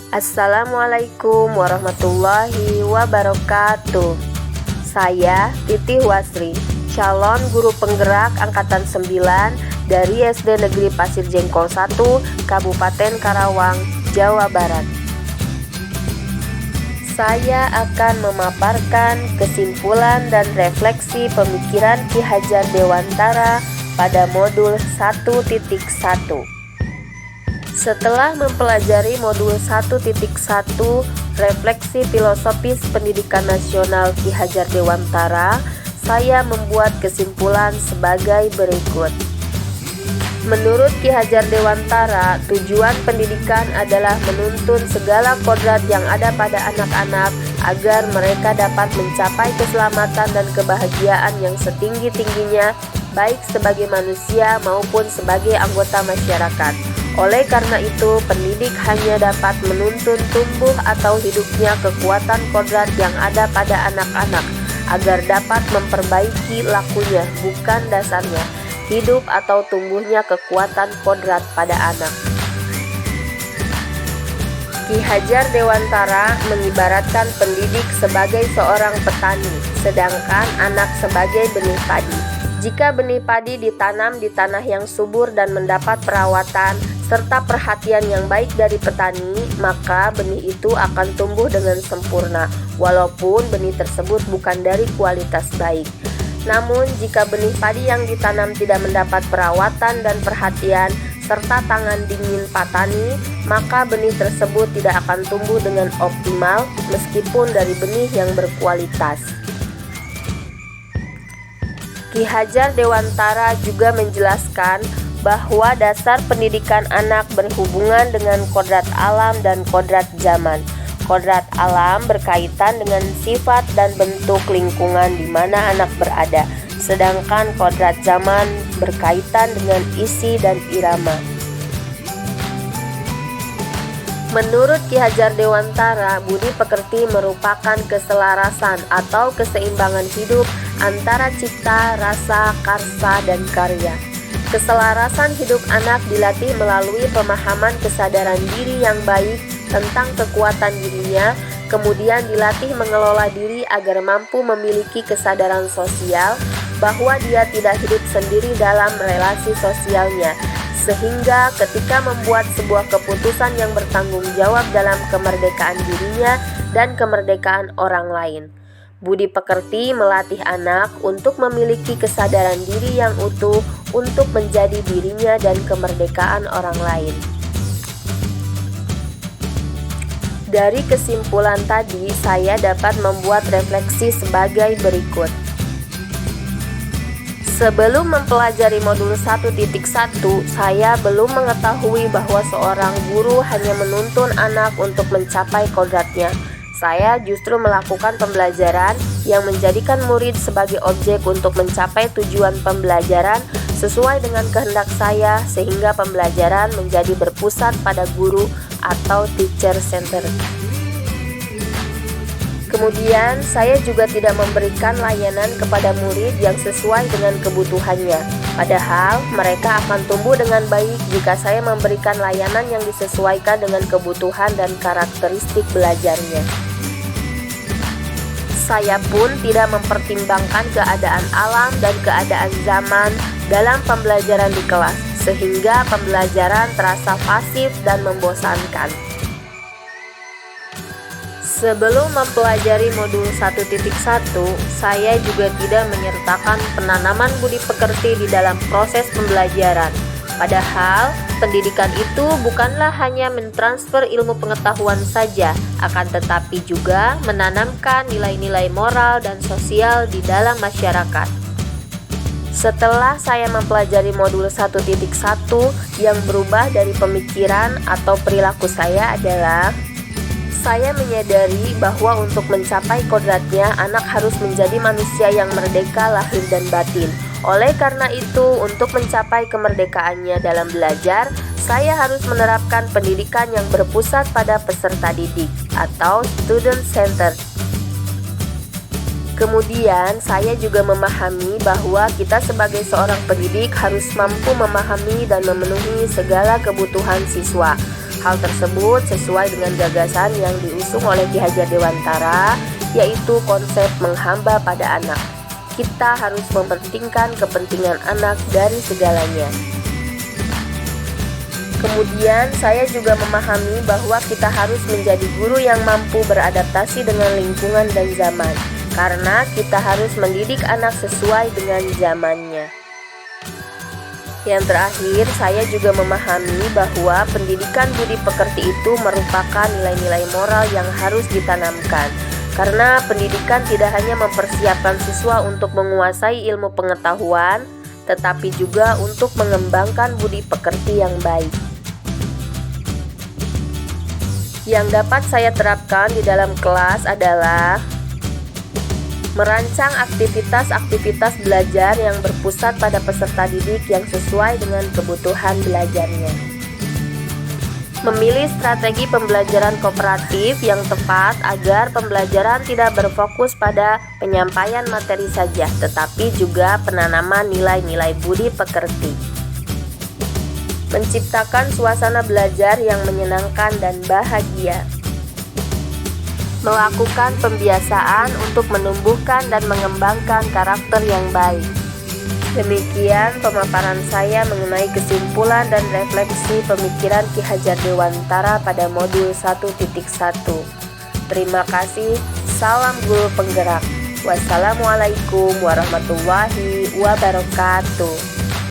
Assalamualaikum warahmatullahi wabarakatuh. Saya Titi Wasri, calon guru penggerak Angkatan 9 dari SD Negeri Pasir Jengkol 1, Kabupaten Karawang, Jawa Barat. Saya akan memaparkan kesimpulan dan refleksi pemikiran Ki Hajar Dewantara pada modul 1.1. Setelah mempelajari modul 1.1 Refleksi Filosofis Pendidikan Nasional Ki Hajar Dewantara, saya membuat kesimpulan sebagai berikut. Menurut Ki Hajar Dewantara, tujuan pendidikan adalah menuntun segala kodrat yang ada pada anak-anak agar mereka dapat mencapai keselamatan dan kebahagiaan yang setinggi-tingginya, baik sebagai manusia maupun sebagai anggota masyarakat. Oleh karena itu, pendidik hanya dapat menuntun tumbuh atau hidupnya kekuatan kodrat yang ada pada anak-anak agar dapat memperbaiki lakunya, bukan dasarnya, hidup atau tumbuhnya kekuatan kodrat pada anak. Ki Hajar Dewantara mengibaratkan pendidik sebagai seorang petani, sedangkan anak sebagai benih padi. Jika benih padi ditanam di tanah yang subur dan mendapat perawatan serta perhatian yang baik dari petani, maka benih itu akan tumbuh dengan sempurna, walaupun benih tersebut bukan dari kualitas baik. Namun, jika benih padi yang ditanam tidak mendapat perawatan dan perhatian, serta tangan dingin petani, maka benih tersebut tidak akan tumbuh dengan optimal, meskipun dari benih yang berkualitas. Ki Hajar Dewantara juga menjelaskan bahwa dasar pendidikan anak berhubungan dengan kodrat alam dan kodrat zaman. Kodrat alam berkaitan dengan sifat dan bentuk lingkungan di mana anak berada, sedangkan kodrat zaman berkaitan dengan isi dan irama. Menurut Ki Hajar Dewantara, budi pekerti merupakan keselarasan atau keseimbangan hidup antara cipta, rasa, karsa, dan karya. Keselarasan hidup anak dilatih melalui pemahaman kesadaran diri yang baik tentang kekuatan dirinya, kemudian dilatih mengelola diri agar mampu memiliki kesadaran sosial bahwa dia tidak hidup sendiri dalam relasi sosialnya, sehingga ketika membuat sebuah keputusan yang bertanggung jawab dalam kemerdekaan dirinya dan kemerdekaan orang lain. Budi pekerti melatih anak untuk memiliki kesadaran diri yang utuh untuk menjadi dirinya dan kemerdekaan orang lain. Dari kesimpulan tadi, saya dapat membuat refleksi sebagai berikut. Sebelum mempelajari modul 1.1, saya belum mengetahui bahwa seorang guru hanya menuntun anak untuk mencapai kodratnya. Saya justru melakukan pembelajaran yang menjadikan murid sebagai objek untuk mencapai tujuan pembelajaran sesuai dengan kehendak saya, sehingga pembelajaran menjadi berpusat pada guru atau teacher center. Kemudian, saya juga tidak memberikan layanan kepada murid yang sesuai dengan kebutuhannya. Padahal, mereka akan tumbuh dengan baik jika saya memberikan layanan yang disesuaikan dengan kebutuhan dan karakteristik belajarnya. Saya pun tidak mempertimbangkan keadaan alam dan keadaan zaman dalam pembelajaran di kelas, sehingga pembelajaran terasa pasif dan membosankan. Sebelum mempelajari modul 1.1, saya juga tidak menyertakan penanaman budi pekerti di dalam proses pembelajaran. Padahal, pendidikan itu bukanlah hanya mentransfer ilmu pengetahuan saja, akan tetapi juga menanamkan nilai-nilai moral dan sosial di dalam masyarakat. Setelah saya mempelajari modul 1.1, yang berubah dari pemikiran atau perilaku saya adalah saya menyadari bahwa untuk mencapai kodratnya, anak harus menjadi manusia yang merdeka lahir dan batin. Oleh karena itu, untuk mencapai kemerdekaannya dalam belajar, saya harus menerapkan pendidikan yang berpusat pada peserta didik atau student centered. Kemudian, saya juga memahami bahwa kita sebagai seorang pendidik harus mampu memahami dan memenuhi segala kebutuhan siswa. Hal tersebut sesuai dengan gagasan yang diusung oleh Ki Hajar Dewantara, yaitu konsep menghamba pada anak. Kita harus mementingkan kepentingan anak dari segalanya. Kemudian saya juga memahami bahwa kita harus menjadi guru yang mampu beradaptasi dengan lingkungan dan zaman, karena kita harus mendidik anak sesuai dengan zamannya. Yang terakhir, saya juga memahami bahwa pendidikan budi pekerti itu merupakan nilai-nilai moral yang harus ditanamkan, karena pendidikan tidak hanya mempersiapkan siswa untuk menguasai ilmu pengetahuan, tetapi juga untuk mengembangkan budi pekerti yang baik. Yang dapat saya terapkan di dalam kelas adalah merancang aktivitas-aktivitas belajar yang berpusat pada peserta didik yang sesuai dengan kebutuhan belajarnya. Memilih strategi pembelajaran kooperatif yang tepat agar pembelajaran tidak berfokus pada penyampaian materi saja, tetapi juga penanaman nilai-nilai budi pekerti. Menciptakan suasana belajar yang menyenangkan dan bahagia. Melakukan pembiasaan untuk menumbuhkan dan mengembangkan karakter yang baik. Demikian pemaparan saya mengenai kesimpulan dan refleksi pemikiran Ki Hajar Dewantara pada modul 1.1. Terima kasih. Salam guru penggerak. Wassalamualaikum warahmatullahi wabarakatuh.